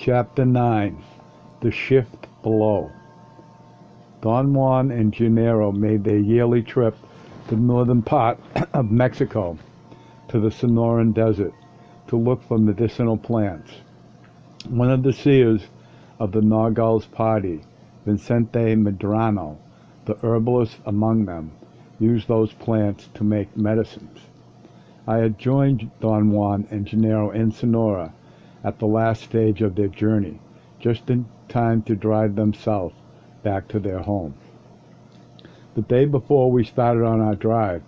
Chapter 9. The Shift Below. Don Juan and Gennaro made their yearly trip to the northern part of Mexico, to the Sonoran Desert, to look for medicinal plants. One of the seers of the Nagal's party, Vicente Medrano, the herbalist among them, used those plants to make medicines. I had joined Don Juan and Gennaro in Sonora at the last stage of their journey, just in time to drive them south back to their home. The day before we started on our drive,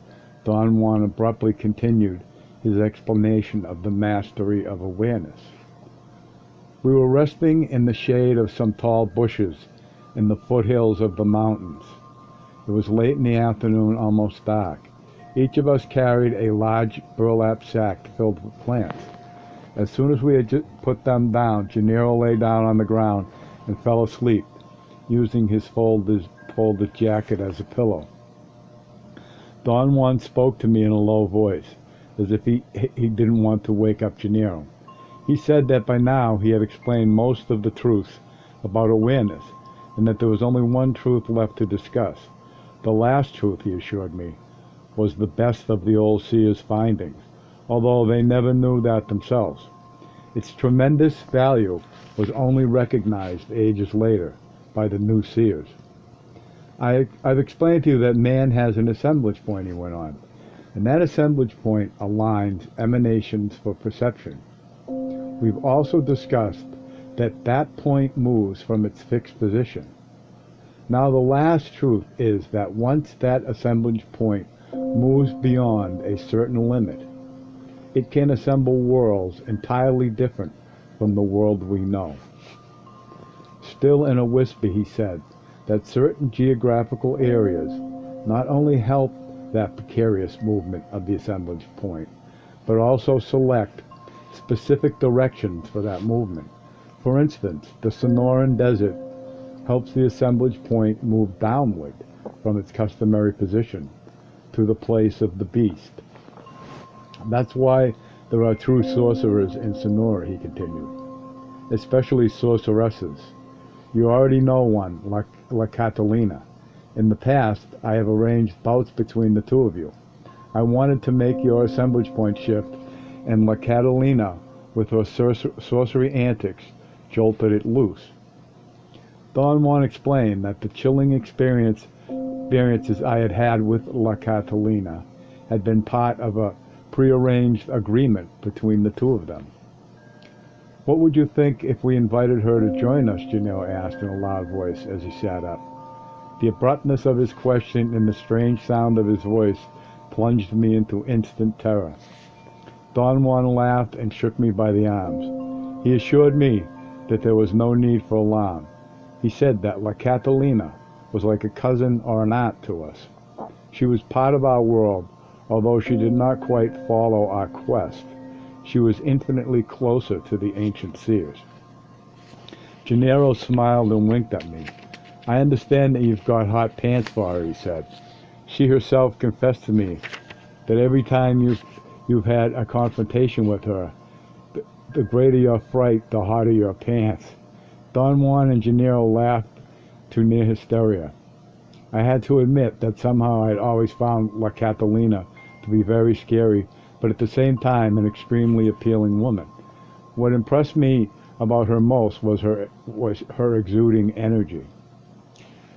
Don Juan abruptly continued his explanation of the mastery of awareness. We were resting in the shade of some tall bushes in the foothills of the mountains. It was late in the afternoon, almost dark. Each of us carried a large burlap sack filled with plants. As soon as we had put them down, Gennaro lay down on the ground and fell asleep, using his folded jacket as a pillow. Don Juan spoke to me in a low voice, as if he didn't want to wake up Gennaro. He said that by now he had explained most of the truths about awareness, and that there was only one truth left to discuss. The last truth, he assured me, was the best of the old seers' findings, although they never knew that themselves. Its tremendous value was only recognized ages later by the new seers. I've explained to you that man has an assemblage point, he went on, and that assemblage point aligns emanations for perception. We've also discussed that that point moves from its fixed position. Now the last truth is that once that assemblage point moves beyond a certain limit, it can assemble worlds entirely different from the world we know. Still in a whisper, he said that certain geographical areas not only help that precarious movement of the assemblage point, but also select specific directions for that movement. For instance, the Sonoran Desert helps the assemblage point move downward from its customary position to the place of the beast. That's why there are true sorcerers in Sonora, he continued, especially sorceresses. You already know one, La Catalina. In the past, I have arranged bouts between the two of you. I wanted to make your assemblage point shift, and La Catalina, with her sorcery antics, jolted it loose. Don Juan explained that the chilling experiences I had had with La Catalina had been part of a prearranged agreement between the two of them. What would you think if we invited her to join us? Gennaro asked in a loud voice as he sat up. The abruptness of his question and the strange sound of his voice plunged me into instant terror. Don Juan laughed and shook me by the arms. He assured me that there was no need for alarm. He said that La Catalina was like a cousin or an aunt to us. She was part of our world, although she did not quite follow our quest. She was infinitely closer to the ancient seers. Gennaro smiled and winked at me. I understand that you've got hot pants for her, he said. She herself confessed to me that every time you've had a confrontation with her, the greater your fright, the hotter your pants. Don Juan and Gennaro laughed to near hysteria. I had to admit that somehow I had always found La Catalina to be very scary, but at the same time an extremely appealing woman. What impressed me about her most was her exuding energy.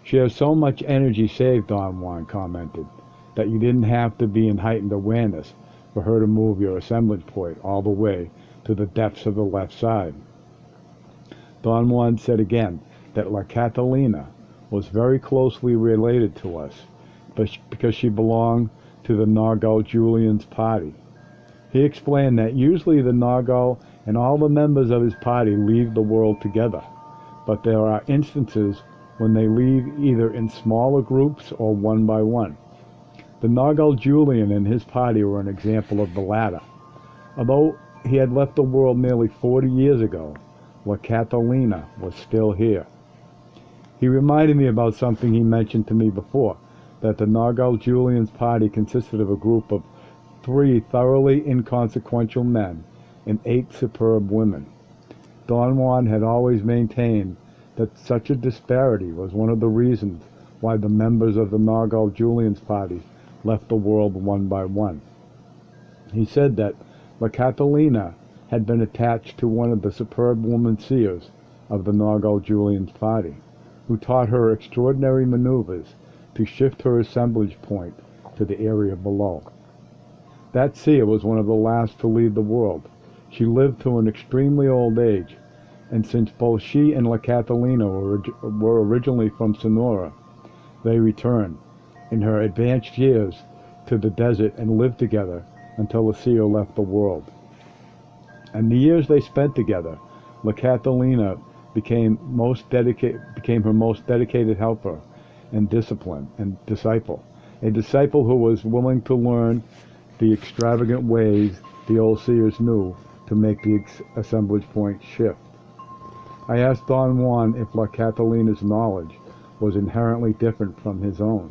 She has so much energy saved, Don Juan commented, that you didn't have to be in heightened awareness for her to move your assemblage point all the way to the depths of the left side. Don Juan said again that La Catalina was very closely related to us, because she belonged to the Nagal Julian's party. He explained that usually the Nagal and all the members of his party leave the world together, but there are instances when they leave either in smaller groups or one by one. The Nagal Julian and his party were an example of the latter. Although he had left the world nearly 40 years ago, La Catalina was still here. He reminded me about something he mentioned to me before, that the Nagal Julian's party consisted of a group of 3 thoroughly inconsequential men and 8 superb women. Don Juan had always maintained that such a disparity was one of the reasons why the members of the Nargal Julian's party left the world one by one. He said that La Catalina had been attached to one of the superb woman seers of the Nargal Julian's party, who taught her extraordinary maneuvers to shift her assemblage point to the area below. That seer was one of the last to leave the world. She lived to an extremely old age, and since both she and La Catalina were originally from Sonora, they returned, in her advanced years, to the desert and lived together until the seer left the world. In the years they spent together, La Catalina became her most dedicated helper and discipline and disciple, a disciple who was willing to learn the extravagant ways the old seers knew to make the assemblage point shift. I asked Don Juan if La Catalina's knowledge was inherently different from his own.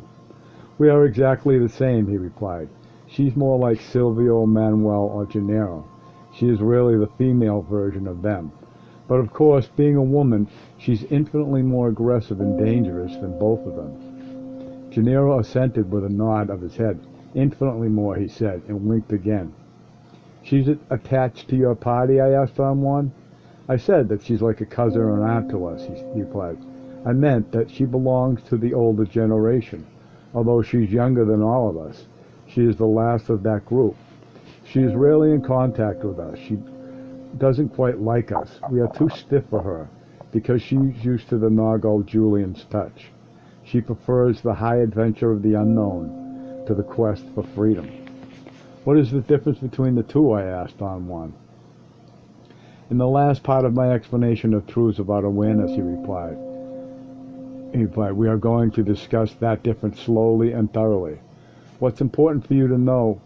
"We are exactly the same," he replied. "She's more like Silvio, Manuel, or Gennaro. She is really the female version of them. But of course, being a woman, she's infinitely more aggressive and dangerous than both of them." Gennaro assented with a nod of his head. "Infinitely more," he said, and winked again. "She's attached to your party?" I asked Don Juan. "I said that she's like a cousin or an aunt to us," he replied. "I meant that she belongs to the older generation. Although she's younger than all of us, she is the last of that group. She is rarely in contact with us. She doesn't quite like us. We are too stiff for her, because she's used to the Nargal Julian's touch. She prefers the high adventure of the unknown to the quest for freedom." "What is the difference between the two?" I asked Don Juan. "In the last part of my explanation of truths about awareness," he replied, "we are going to discuss that difference slowly and thoroughly. What's important for you to know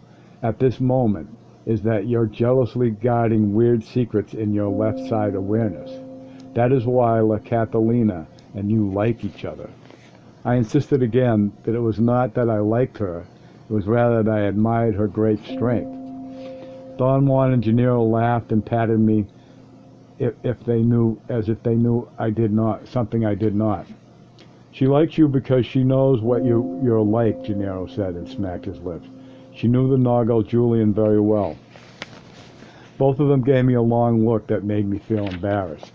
at this moment is that you're jealously guarding weird secrets in your left side awareness. That is why La Catalina and you like each other." I insisted again that it was not that I liked her, it was rather that I admired her great strength. Don Juan and Gennaro laughed and patted me as if they knew I did not, something I did not. "She likes you because she knows what you're like," Gennaro said, and smacked his lips. "She knew the Nargal Julian very well." Both of them gave me a long look that made me feel embarrassed.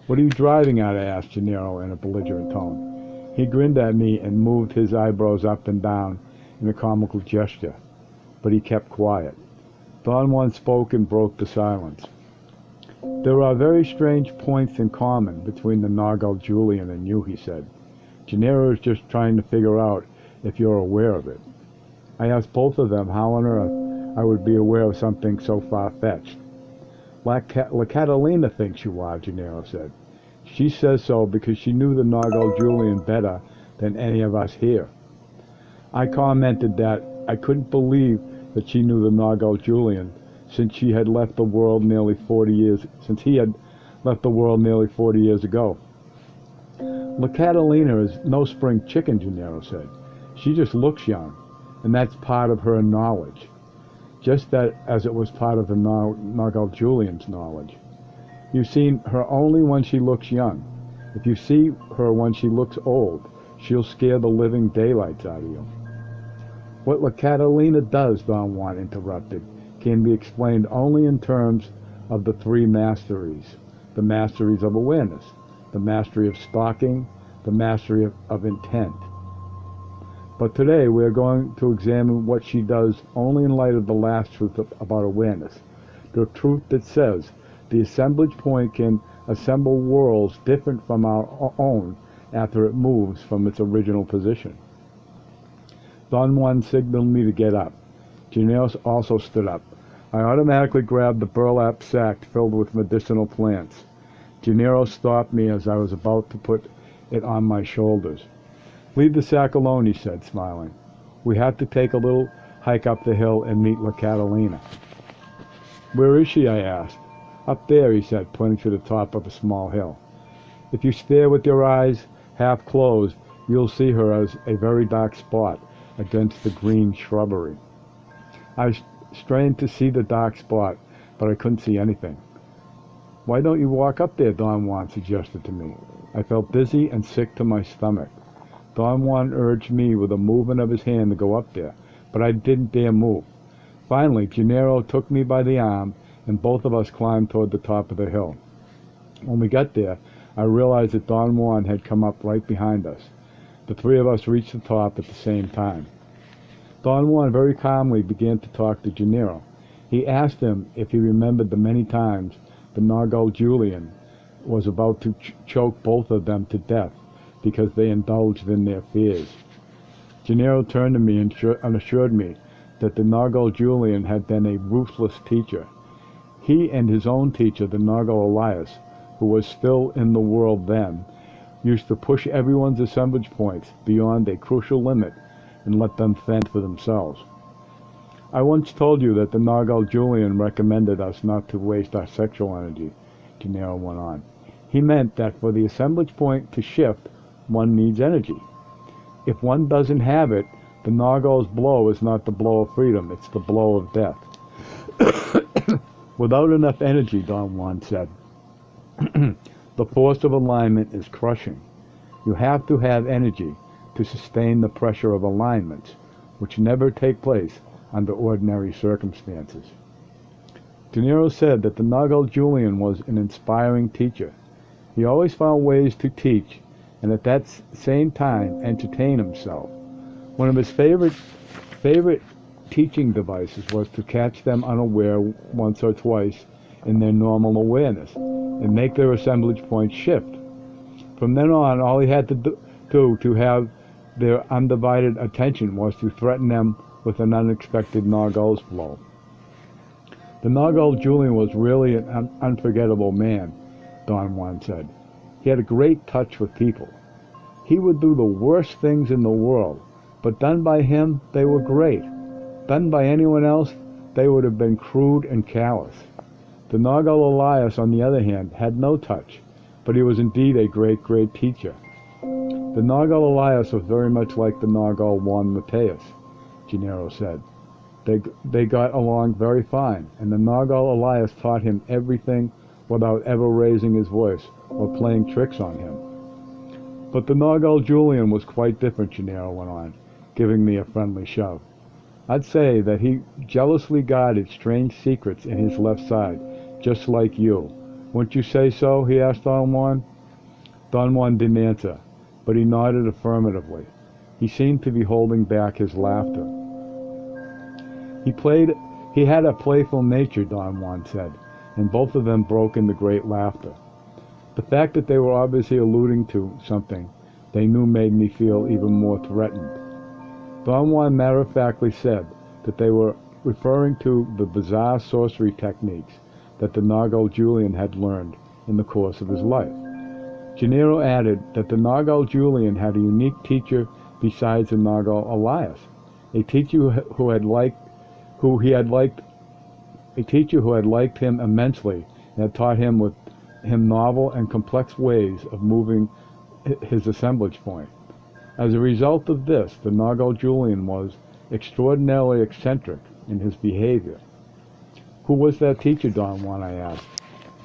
"What are you driving at?" I asked Gennaro in a belligerent tone. He grinned at me and moved his eyebrows up and down in a comical gesture, but he kept quiet. Don Juan spoke and broke the silence. "There are very strange points in common between the Nargal Julian and you," he said. "Gennaro is just trying to figure out if you're aware of it." I asked both of them how on earth I would be aware of something so far-fetched. La Catalina thinks you are," Gennaro said. "She says so because she knew the Nargal Julian better than any of us here." I commented that I couldn't believe that she knew the Nargal Julian since he had left the world nearly 40 years ago. "La Catalina is no spring chicken," Gennaro said. "She just looks young, and that's part of her knowledge, just as it was part of the Nargal Julian's knowledge. You've seen her only when she looks young. If you see her when she looks old, she'll scare the living daylights out of you." "What La Catalina does," Don Juan interrupted, "can be explained only in terms of the three masteries. The masteries of awareness, the mastery of stalking, the mastery of intent. But today we are going to examine what she does only in light of the last truth about awareness, the truth that says the assemblage point can assemble worlds different from our own after it moves from its original position." Don Juan signaled me to get up. Gennaro also stood up. I automatically grabbed the burlap sack filled with medicinal plants. Gennaro stopped me as I was about to put it on my shoulders. "Leave the sack alone," he said, smiling. "We have to take a little hike up the hill and meet La Catalina." "Where is she?" I asked. "Up there," he said, pointing to the top of a small hill. "If you stare with your eyes half closed, you'll see her as a very dark spot against the green shrubbery." I strained to see the dark spot, but I couldn't see anything. "Why don't you walk up there?" Don Juan suggested to me. I felt dizzy and sick to my stomach. Don Juan urged me with a movement of his hand to go up there, but I didn't dare move. Finally, Gennaro took me by the arm, and both of us climbed toward the top of the hill. When we got there, I realized that Don Juan had come up right behind us. The three of us reached the top at the same time. Don Juan very calmly began to talk to Gennaro. He asked him if he remembered the many times the Nargal Julian was about to choke both of them to death because they indulged in their fears. Gennaro turned to me and assured me that the Nargal Julian had been a ruthless teacher. He and his own teacher, the Nargal Elias, who was still in the world then, used to push everyone's assemblage points beyond a crucial limit and let them fend for themselves. I once told you that the Nargal Julian recommended us not to waste our sexual energy, Gennaro went on. He meant that for the assemblage point to shift, one needs energy. If one doesn't have it, the Nargal's blow is not the blow of freedom, it's the blow of death. Without enough energy, Don Juan said, the force of alignment is crushing. You have to have energy to sustain the pressure of alignments, which never take place under ordinary circumstances. Gennaro said that the Nargal Julian was an inspiring teacher. He always found ways to teach and at that same time entertain himself. One of his favorite teaching devices was to catch them unaware once or twice in their normal awareness and make their assemblage point shift. From then on, all he had to do to have their undivided attention was to threaten them with an unexpected Nargal's blow. The Nargal Julian was really an unforgettable man, Don Juan said. He had a great touch with people. He would do the worst things in the world, but done by him, they were great. Done by anyone else, they would have been crude and callous. The Nargal Elias, on the other hand, had no touch, but he was indeed a great, great teacher. The Nargal Elias was very much like the Nargal Juan Mateus, Gennaro said. They got along very fine, and the Nargal Elias taught him everything without ever raising his voice or playing tricks on him. But the Nargal Julian was quite different, Gennaro went on, giving me a friendly shove. I'd say that he jealously guarded strange secrets in his left side, just like you. Wouldn't you say so? He asked Don Juan. Don Juan didn't answer, but he nodded affirmatively. He seemed to be holding back his laughter. He had a playful nature, Don Juan said, and both of them broke into great laughter. The fact that they were obviously alluding to something they knew made me feel even more threatened. Don Juan matter-of-factly said that they were referring to the bizarre sorcery techniques that the Nargal Julian had learned in the course of his life. Gennaro added that the Nargal Julian had a unique teacher besides the Nargal Elias, a teacher who had liked him immensely and had taught him novel and complex ways of moving his assemblage point. As a result of this, the Nargal Julian was extraordinarily eccentric in his behavior. Who was that teacher, Don Juan? I asked.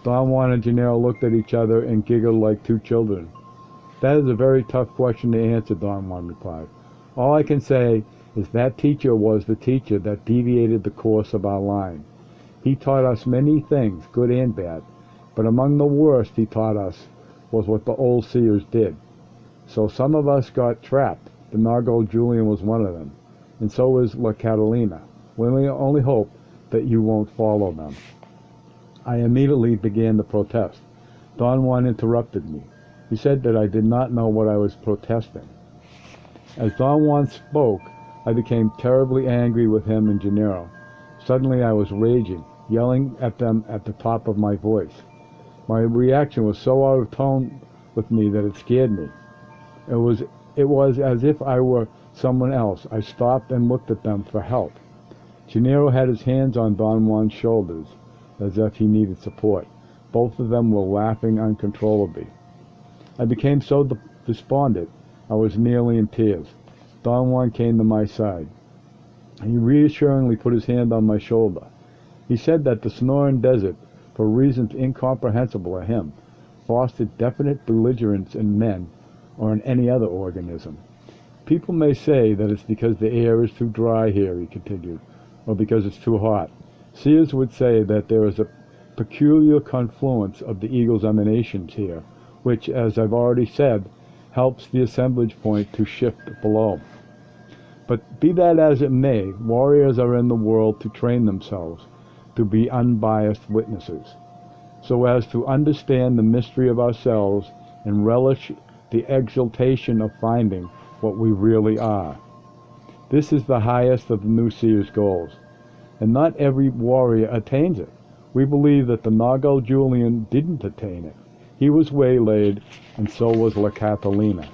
Don Juan and Gennaro looked at each other and giggled like two children. That is a very tough question to answer, Don Juan replied. All I can say is that teacher was the teacher that deviated the course of our line. He taught us many things, good and bad, but among the worst he taught us was what the old seers did. So some of us got trapped. The Nargal Julian was one of them, and so was La Catalina. We only hope that you won't follow them. I immediately began to protest. Don Juan interrupted me. He said that I did not know what I was protesting. As Don Juan spoke, I became terribly angry with him and Gennaro. Suddenly I was raging, yelling at them at the top of my voice. My reaction was so out of tone with me that it scared me. It was as if I were someone else. I stopped and looked at them for help. Gennaro had his hands on Don Juan's shoulders, as if he needed support. Both of them were laughing uncontrollably. I became so despondent, I was nearly in tears. Don Juan came to my side. He reassuringly put his hand on my shoulder. He said that the Sonoran Desert for reasons incomprehensible to him, fostered definite belligerence in men or in any other organism. People may say that it's because the air is too dry here, he continued, or because it's too hot. Seers would say that there is a peculiar confluence of the eagle's emanations here, which, as I've already said, helps the assemblage point to shift below. But be that as it may, warriors are in the world to train themselves to be unbiased witnesses, so as to understand the mystery of ourselves and relish the exultation of finding what we really are. This is the highest of the new seer's goals, and not every warrior attains it. We believe that the Nagal Julian didn't attain it. He was waylaid, and so was La Catalina.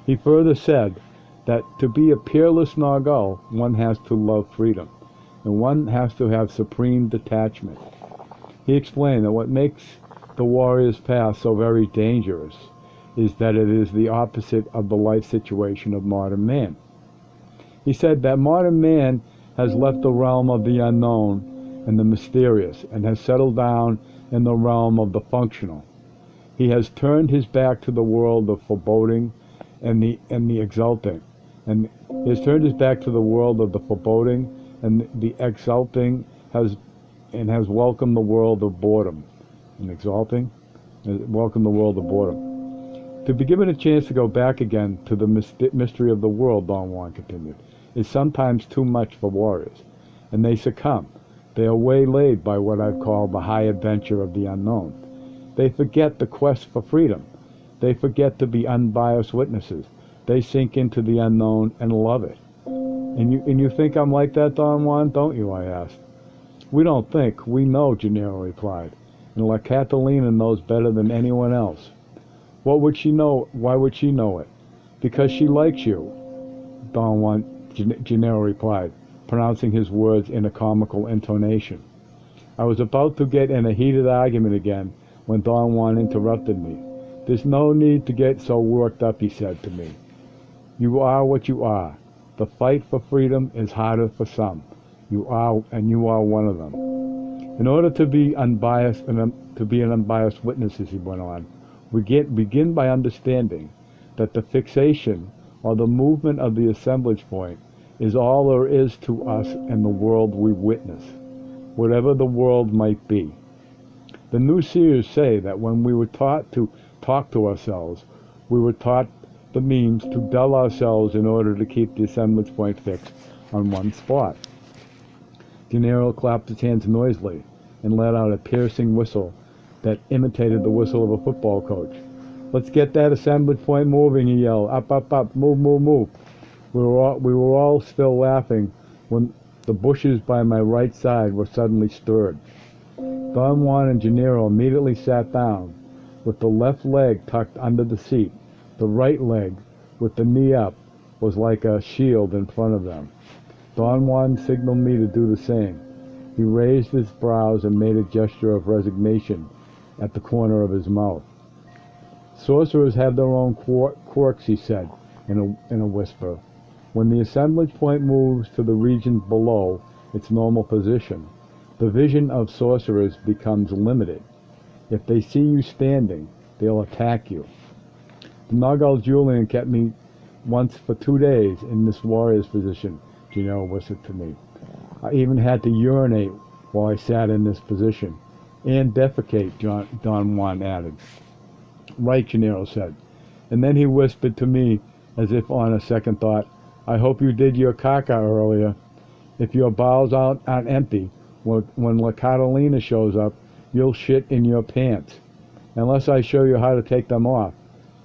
He further said that to be a peerless Nagal, one has to love freedom, and one has to have supreme detachment. He explained that what makes the warrior's path so very dangerous is that it is the opposite of the life situation of modern man. He said that modern man has left the realm of the unknown and the mysterious and has settled down in the realm of the functional. He has turned his back to the world of foreboding and the exulting, and he has turned his back to the world of the foreboding and the exulting has welcomed the world of boredom. And exalting, welcome the world of boredom. To be given a chance to go back again to the mystery of the world, Don Juan continued, is sometimes too much for warriors, and they succumb. They are waylaid by what I've called the high adventure of the unknown. They forget the quest for freedom. They forget to be unbiased witnesses. They sink into the unknown and love it. And you think I'm like that, Don Juan, don't you? I asked. We don't think, we know, Gennaro replied, and La Catalina knows better than anyone else. What would she know? Why would she know it? Because she likes you, Don Juan Gennaro replied, pronouncing his words in a comical intonation. I was about to get in a heated argument again when Don Juan interrupted me. There's no need to get so worked up, he said to me. You are what you are. The fight for freedom is harder for some. You are one of them. In order to be unbiased and to be an unbiased witness, as he went on, we begin by understanding that the fixation or the movement of the assemblage point is all there is to us in the world we witness, whatever the world might be. The new seers say that when we were taught to talk to ourselves, we were taught the means to dull ourselves in order to keep the assemblage point fixed on one spot. Gennaro clapped his hands noisily and let out a piercing whistle that imitated the whistle of a football coach. Let's get that assemblage point moving, he yelled. Up, up, up, move, move, move. We were all still laughing when the bushes by my right side were suddenly stirred. Don Juan and Gennaro immediately sat down, with the left leg tucked under the seat. The right leg, with the knee up, was like a shield in front of them. Don Juan signaled me to do the same. He raised his brows and made a gesture of resignation at the corner of his mouth. Sorcerers have their own quirks, he said in a whisper. When the assemblage point moves to the region below its normal position, the vision of sorcerers becomes limited. If they see you standing, they'll attack you. The Nagal Julian kept me once for 2 days in this warrior's position, Gennaro whispered to me. I even had to urinate while I sat in this position. And defecate, Don Juan added. Right, Gennaro said. And then he whispered to me, as if on a second thought, I hope you did your caca earlier. If your bowels aren't empty, when La Catalina shows up, you'll shit in your pants. Unless I show you how to take them off.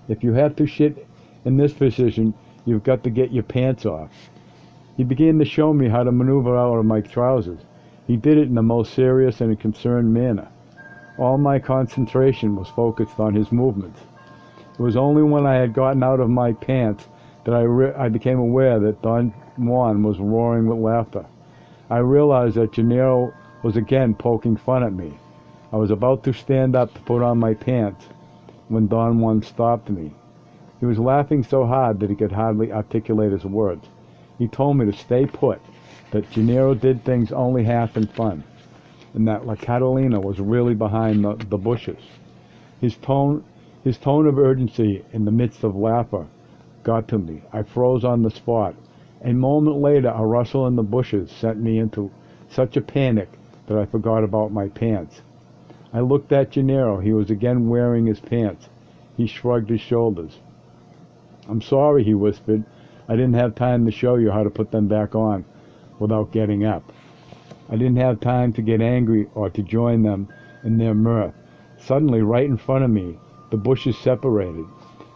If you have to shit in this position, you've got to get your pants off. He began to show me how to maneuver out of my trousers. He did it in the most serious and concerned manner. All my concentration was focused on his movements. It was only when I had gotten out of my pants that I became aware that Don Juan was roaring with laughter. I realized that Gennaro was again poking fun at me. I was about to stand up to put on my pants when Don Juan stopped me. He was laughing so hard that he could hardly articulate his words. He told me to stay put, that Gennaro did things only half in fun. and that La Catalina was really behind the bushes. His tone, his tone of urgency in the midst of laughter got to me. I froze on the spot. A moment later, a rustle in the bushes sent me into such a panic that I forgot about my pants. I looked at Gennaro. He was again wearing his pants. He shrugged his shoulders. "I'm sorry," he whispered. "I didn't have time to show you how to put them back on without getting up. I didn't have time to get angry or to join them in their mirth." Suddenly, right in front of me, the bushes separated,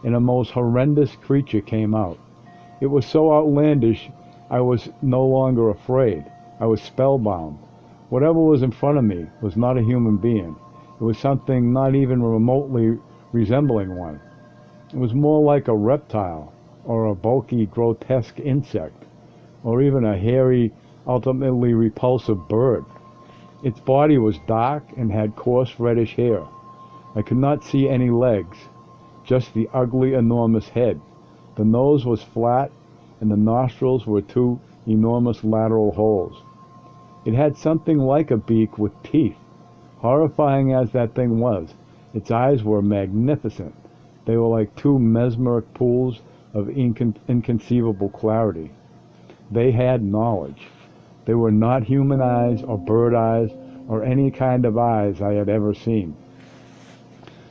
and a most horrendous creature came out. It was so outlandish, I was no longer afraid. I was spellbound. Whatever was in front of me was not a human being. It was something not even remotely resembling one. It was more like a reptile, or a bulky, grotesque insect, or even a hairy, ultimately repulsive bird. Its body was dark and had coarse reddish hair. I could not see any legs, just the ugly, enormous head. The nose was flat, and the nostrils were two enormous lateral holes. It had something like a beak with teeth. Horrifying as that thing was, its eyes were magnificent. They were like two mesmeric pools of inconceivable clarity. They had knowledge. They were not human eyes or bird eyes or any kind of eyes I had ever seen.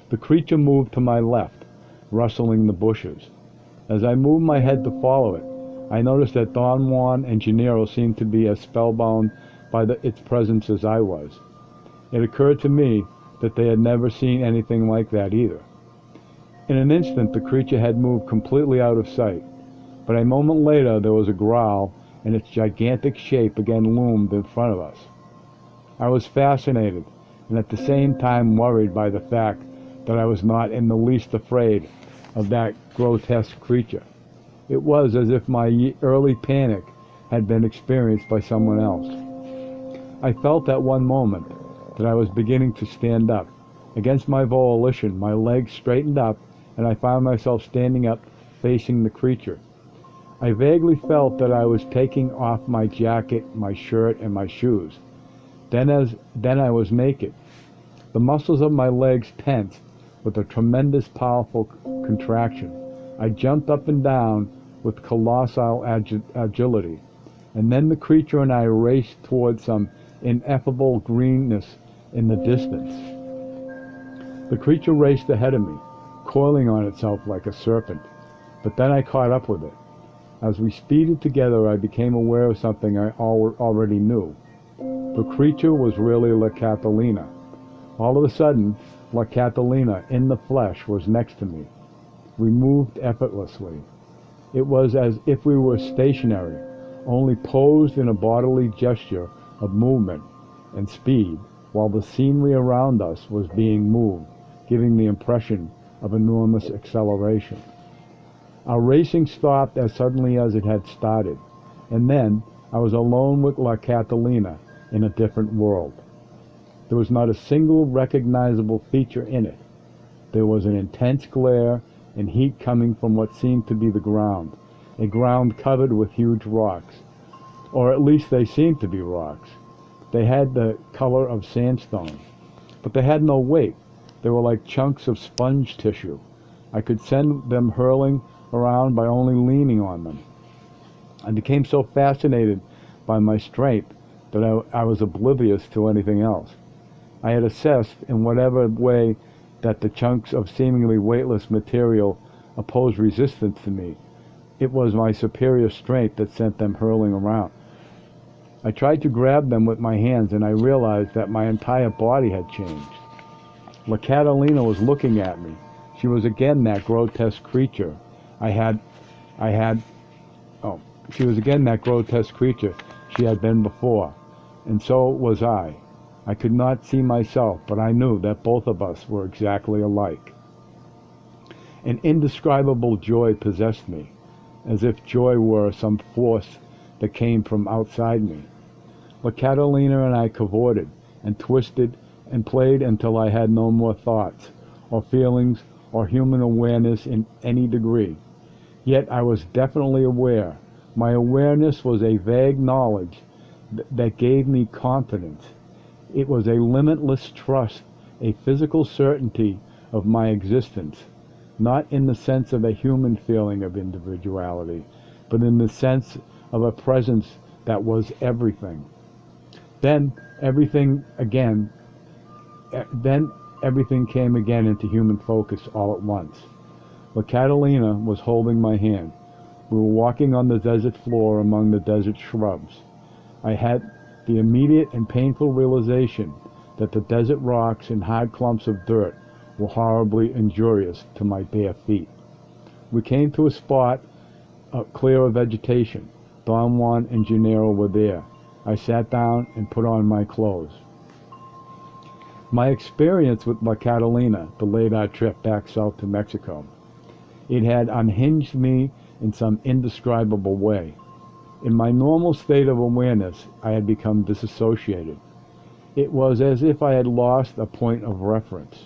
The creature moved to my left, rustling the bushes. As I moved my head to follow it, I noticed that Don Juan and Gennaro seemed to be as spellbound by its presence as I was. It occurred to me that they had never seen anything like that either. In an instant, the creature had moved completely out of sight, but a moment later there was a growl, and its gigantic shape again loomed in front of us. I was fascinated, and at the same time worried by the fact that I was not in the least afraid of that grotesque creature. It was as if my early panic had been experienced by someone else. I felt at one moment that I was beginning to stand up. Against my volition, my legs straightened up, and I found myself standing up, facing the creature. I vaguely felt that I was taking off my jacket, my shirt, and my shoes. Then I was naked. The muscles of my legs tensed with a tremendous, powerful contraction. I jumped up and down with colossal agility, and then the creature and I raced toward some ineffable greenness in the distance. The creature raced ahead of me, coiling on itself like a serpent, but then I caught up with it. As we speeded together, I became aware of something I already knew. The creature was really La Catalina. All of a sudden, La Catalina, in the flesh, was next to me. We moved effortlessly. It was as if we were stationary, only posed in a bodily gesture of movement and speed, while the scenery around us was being moved, giving the impression of enormous acceleration. Our racing stopped as suddenly as it had started, and then I was alone with La Catalina in a different world. There was not a single recognizable feature in it. There was an intense glare and heat coming from what seemed to be the ground, a ground covered with huge rocks, or at least they seemed to be rocks. They had the color of sandstone, but they had no weight. They were like chunks of sponge tissue. I could send them hurling around by only leaning on them. I became so fascinated by my strength that I was oblivious to anything else. I had assessed in whatever way that the chunks of seemingly weightless material opposed resistance to me. It was my superior strength that sent them hurling around. I tried to grab them with my hands, and I realized that my entire body had changed. La Catalina was looking at me. She was again that grotesque creature I had, she was again that grotesque creature she had been before, and so was I. I could not see myself, but I knew that both of us were exactly alike. An indescribable joy possessed me, as if joy were some force that came from outside me. La Catalina and I cavorted and twisted and played until I had no more thoughts, or feelings, or human awareness in any degree. Yet I was definitely aware. My awareness was a vague knowledge that gave me confidence. It was a limitless trust, a physical certainty of my existence, not in the sense of a human feeling of individuality, but in the sense of a presence that was everything. Then everything again, then everything came again into human focus all at once. La Catalina was holding my hand. We were walking on the desert floor among the desert shrubs. I had the immediate and painful realization that the desert rocks and hard clumps of dirt were horribly injurious to my bare feet. We came to a spot clear of vegetation. Don Juan and Gennaro were there. I sat down and put on my clothes. My experience with La Catalina delayed our trip back south to Mexico. It had unhinged me in some indescribable way. In my normal state of awareness, I had become disassociated. It was as if I had lost a point of reference.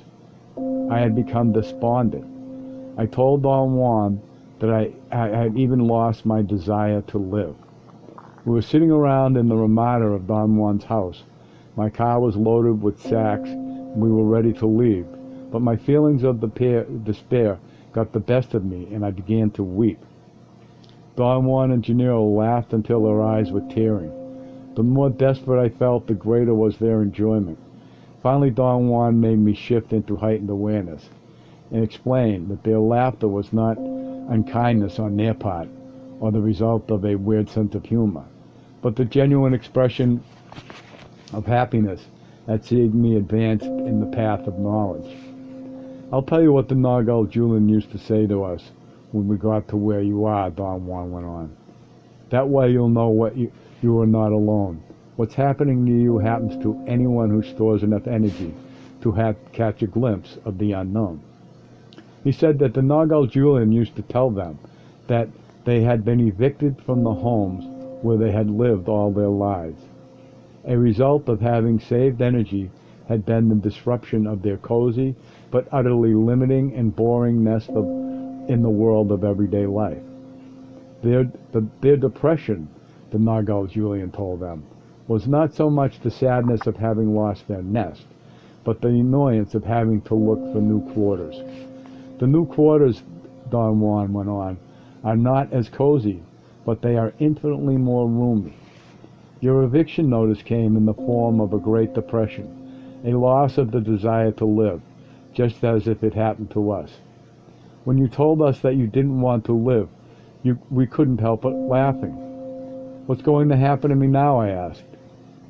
I had become despondent. I told Don Juan that I had even lost my desire to live. We were sitting around in the ramada of Don Juan's house. My car was loaded with sacks, and we were ready to leave. But my feelings of despair got the best of me, and I began to weep. Don Juan and Gennaro laughed until their eyes were tearing. The more desperate I felt, the greater was their enjoyment. Finally, Don Juan made me shift into heightened awareness and explained that their laughter was not unkindness on their part or the result of a weird sense of humor, but the genuine expression of happiness at seeing me advance in the path of knowledge. I'll tell you what the Nagal Julian used to say to us when we got to where you are, Don Juan went on. That way you'll know you are not alone. What's happening to you happens to anyone who stores enough energy to catch a glimpse of the unknown. He said that the Nagal Julian used to tell them that they had been evicted from the homes where they had lived all their lives. A result of having saved energy had been the disruption of their cozy but utterly limiting and boring nest in the world of everyday life. Their depression, the Nagal Julian told them, was not so much the sadness of having lost their nest, but the annoyance of having to look for new quarters. The new quarters, Don Juan went on, are not as cozy, but they are infinitely more roomy. Your eviction notice came in the form of a Great Depression, a loss of the desire to live, just as if it happened to us. When you told us that you didn't want to live, we couldn't help but laughing. What's going to happen to me now, I asked.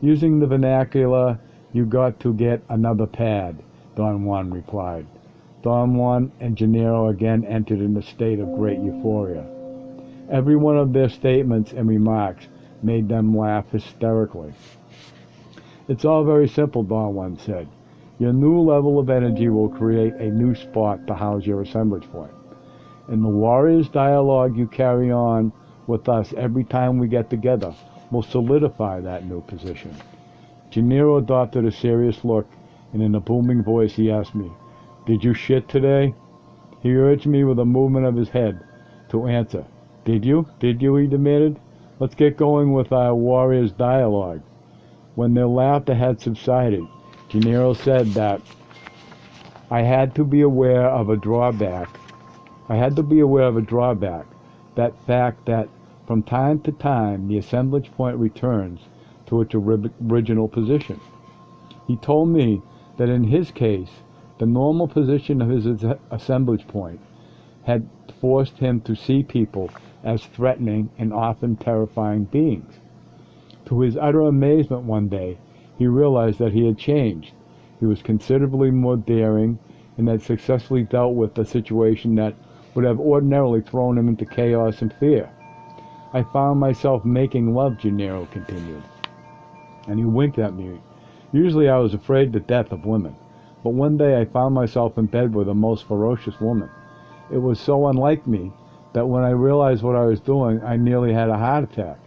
Using the vernacular, you got to get another pad, Don Juan replied. Don Juan and Gennaro again entered in a state of great euphoria. Every one of their statements and remarks made them laugh hysterically. It's all very simple, Don Juan said. Your new level of energy will create a new spot to house your assemblage point. And the warrior's dialogue you carry on with us every time we get together will solidify that new position. Gennaro adopted a serious look, and in a booming voice he asked me, "Did you shit today?" He urged me with a movement of his head to answer. "Did you? Did you?" he demanded. "Let's get going with our warrior's dialogue." When their laughter had subsided, Gennaro said that I had to be aware of a drawback. That fact that from time to time the assemblage point returns to its original position. He told me that in his case, the normal position of his assemblage point had forced him to see people as threatening and often terrifying beings. To his utter amazement one day, he realized that he had changed. He was considerably more daring and had successfully dealt with a situation that would have ordinarily thrown him into chaos and fear. I found myself making love, Gennaro continued, and he winked at me. Usually I was afraid to death of women, but one day I found myself in bed with a most ferocious woman. It was so unlike me that when I realized what I was doing, I nearly had a heart attack.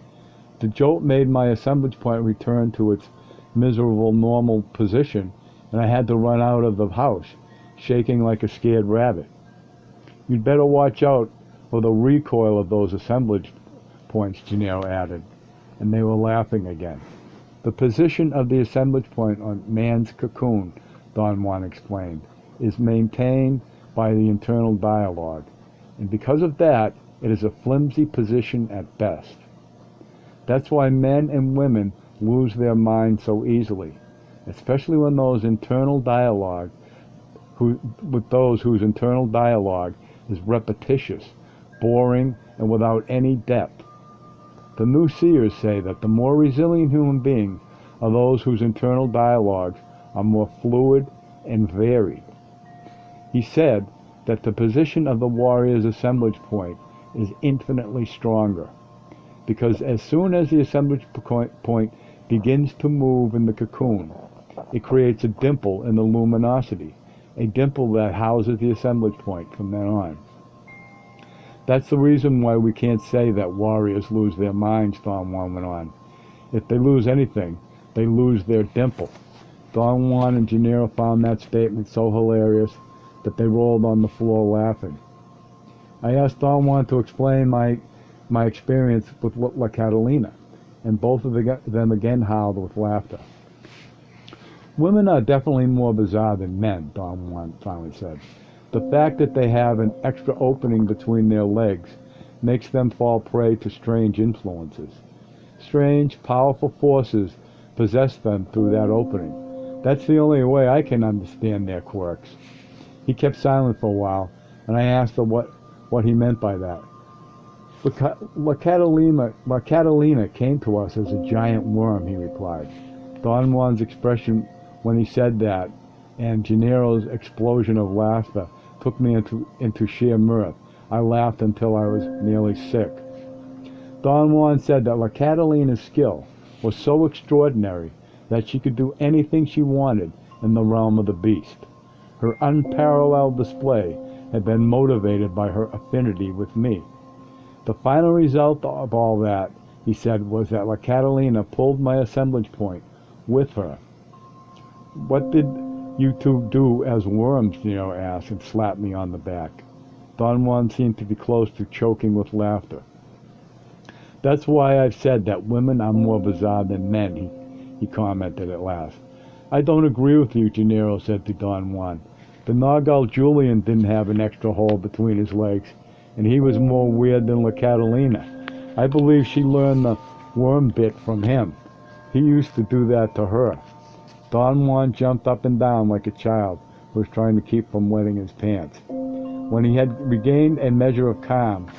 The jolt made my assemblage point return to its miserable normal position, and I had to run out of the house, shaking like a scared rabbit. You'd better watch out for the recoil of those assemblage points, Gennaro added, and they were laughing again. The position of the assemblage point on man's cocoon, Don Juan explained, is maintained by the internal dialogue, and because of that, it is a flimsy position at best. That's why men and women lose their minds so easily, especially when with those whose internal dialogue is repetitious, boring, and without any depth. The new seers say that the more resilient human beings are those whose internal dialogues are more fluid and varied. He said that the position of the warrior's assemblage point is infinitely stronger, because as soon as the assemblage point begins to move in the cocoon, it creates a dimple in the luminosity, a dimple that houses the assemblage point from then on. That's the reason why we can't say that warriors lose their minds, Don Juan went on. If they lose anything, they lose their dimple. Don Juan and Gennaro found that statement so hilarious that they rolled on the floor laughing. I asked Don Juan to explain my experience with La Catalina, and both of them again howled with laughter. Women are definitely more bizarre than men, Don Juan finally said. The fact that they have an extra opening between their legs makes them fall prey to strange influences. Strange, powerful forces possess them through that opening. That's the only way I can understand their quirks. He kept silent for a while, and I asked him what he meant by that. La Catalina came to us as a giant worm, he replied. Don Juan's expression when he said that, and Gennaro's explosion of laughter, took me into sheer mirth. I laughed until I was nearly sick. Don Juan said that La Catalina's skill was so extraordinary that she could do anything she wanted in the realm of the beast. Her unparalleled display had been motivated by her affinity with me. The final result of all that, he said, was that La Catalina pulled my assemblage point with her. What did you two do as worms? Gennaro asked and slapped me on the back. Don Juan seemed to be close to choking with laughter. That's why I've said that women are more bizarre than men, he commented at last. I don't agree with you, Gennaro said to Don Juan. The Nargal Julian didn't have an extra hole between his legs, and he was more weird than La Catalina. I believe she learned the worm bit from him. He used to do that to her. Don Juan jumped up and down like a child who was trying to keep from wetting his pants. When he had regained a measure of calm,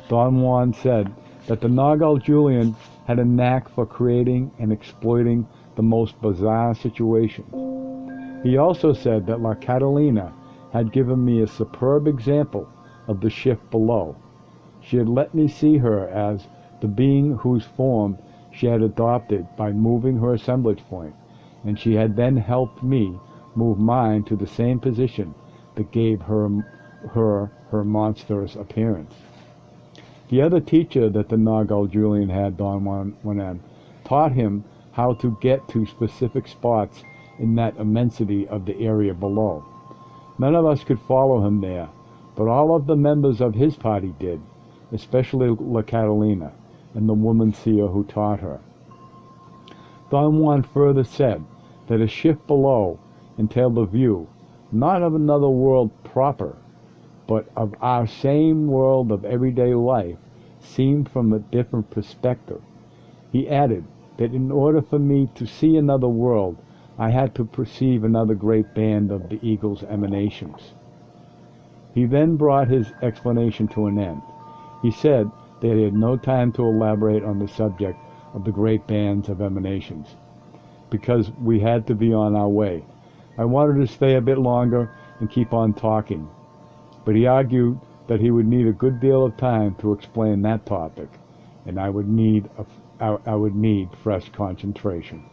Don Juan said that the Nargal Julian had a knack for creating and exploiting the most bizarre situations. He also said that La Catalina had given me a superb example of the shift below. She had let me see her as the being whose form she had adopted by moving her assemblage point, and she had then helped me move mine to the same position that gave her monstrous appearance. The other teacher that the Nargal Julian had, Don Juan, taught him how to get to specific spots in that immensity of the area below. None of us could follow him there, but all of the members of his party did, especially La Catalina and the woman seer who taught her. Don Juan further said that a shift below entailed a view, not of another world proper, but of our same world of everyday life, seen from a different perspective. He added that in order for me to see another world, I had to perceive another great band of the eagle's emanations. He then brought his explanation to an end. He said that he had no time to elaborate on the subject of the great bands of emanations, because we had to be on our way. I wanted to stay a bit longer and keep on talking, but he argued that he would need a good deal of time to explain that topic, and I would need fresh concentration.